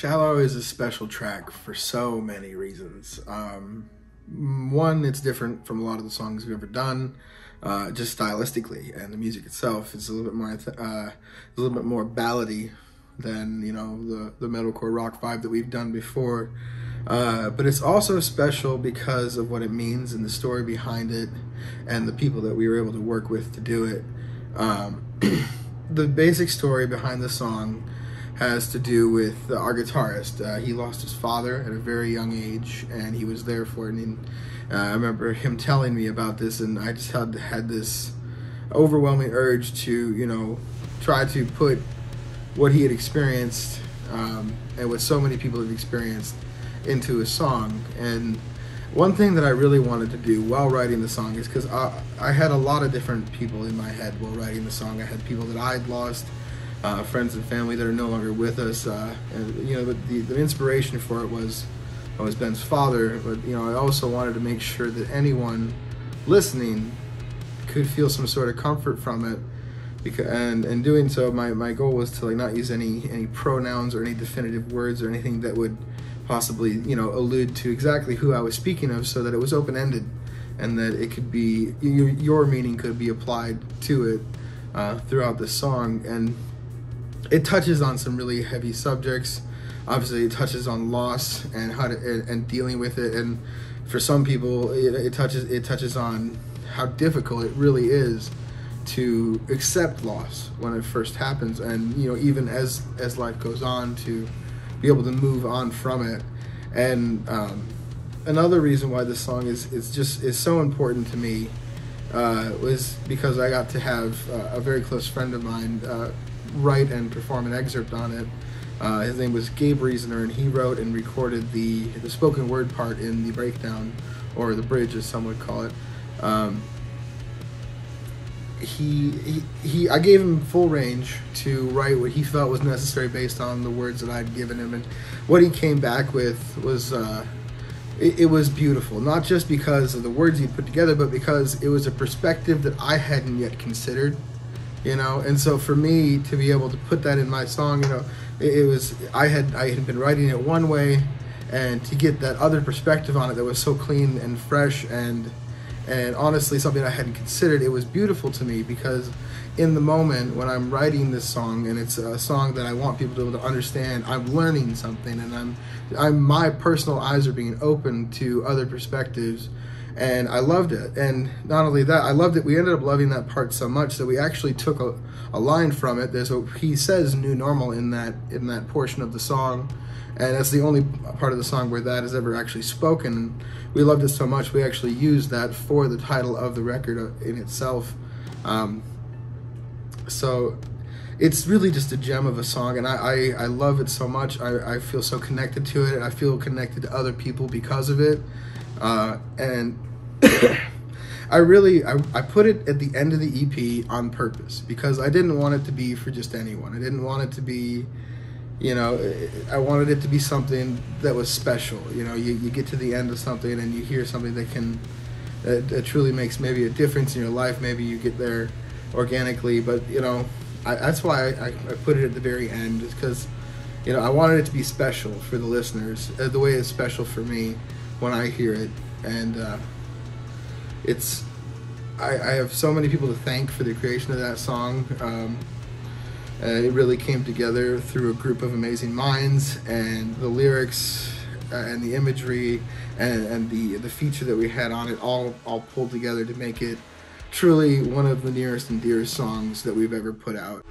Shallow is a special track for so many reasons. One, it's different from a lot of the songs we've ever done, just stylistically, and the music itself is a little bit more ballady than the metalcore rock vibe that we've done before. But it's also special because of what it means and the story behind it, and the people that we were able to work with to do it. The basic story behind the song has to do with our guitarist. He lost his father at a very young age, and he was there for it. And I remember him telling me about this, and I just had this overwhelming urge to, try to put what he had experienced and what so many people have experienced into a song. And one thing that I really wanted to do while writing the song is because I had a lot of different people in my head while writing the song. I had people that I'd lost, friends and family that are no longer with us, but the inspiration for it was Ben's father. But I also wanted to make sure that anyone listening could feel some sort of comfort from it. And in doing so, my goal was to not use any pronouns or any definitive words or anything that would possibly allude to exactly who I was speaking of, so that it was open-ended and that it could be your meaning could be applied to it throughout the song. And it touches on some really heavy subjects. Obviously, it touches on loss and how to and dealing with it. And for some people, it touches on how difficult it really is to accept loss when it first happens, and even as life goes on, to be able to move on from it. And another reason why this song is so important to me was because I got to have a very close friend of mine write and perform an excerpt on it. His name was Gabe Reasoner, and he wrote and recorded the spoken word part in the breakdown, or the bridge as some would call it. I gave him full range to write what he felt was necessary based on the words that I'd given him, and what he came back with was it was beautiful, not just because of the words he put together, but because it was a perspective that I hadn't yet considered, and so for me to be able to put that in my song, it was I had been writing it one way, and to get that other perspective on it that was so clean and fresh and honestly something I hadn't considered, it was beautiful to me, because in the moment when I'm writing this song, and it's a song that I want people to be able to understand, I'm learning something, and my personal eyes are being open to other perspectives, and I loved it. And not only that, I loved it, we ended up loving that part so much that we actually took a line from it. He says "new normal" in that portion of the song, and that's the only part of the song where that is ever actually spoken. We loved it so much, we actually used that for the title of the record in itself. So it's really just a gem of a song, and I love it so much. I feel so connected to it, and I feel connected to other people because of it. And I put it at the end of the EP on purpose, because I didn't want it to be for just anyone. I didn't want it to be, I wanted it to be something that was special. You get to the end of something and you hear something that truly makes maybe a difference in your life. Maybe you get there organically, but that's why I put it at the very end, because I wanted it to be special for the listeners, the way it's special for me when I hear it. And I have so many people to thank for the creation of that song. It really came together through a group of amazing minds, and the lyrics and the imagery and the feature that we had on it all pulled together to make it truly one of the nearest and dearest songs that we've ever put out.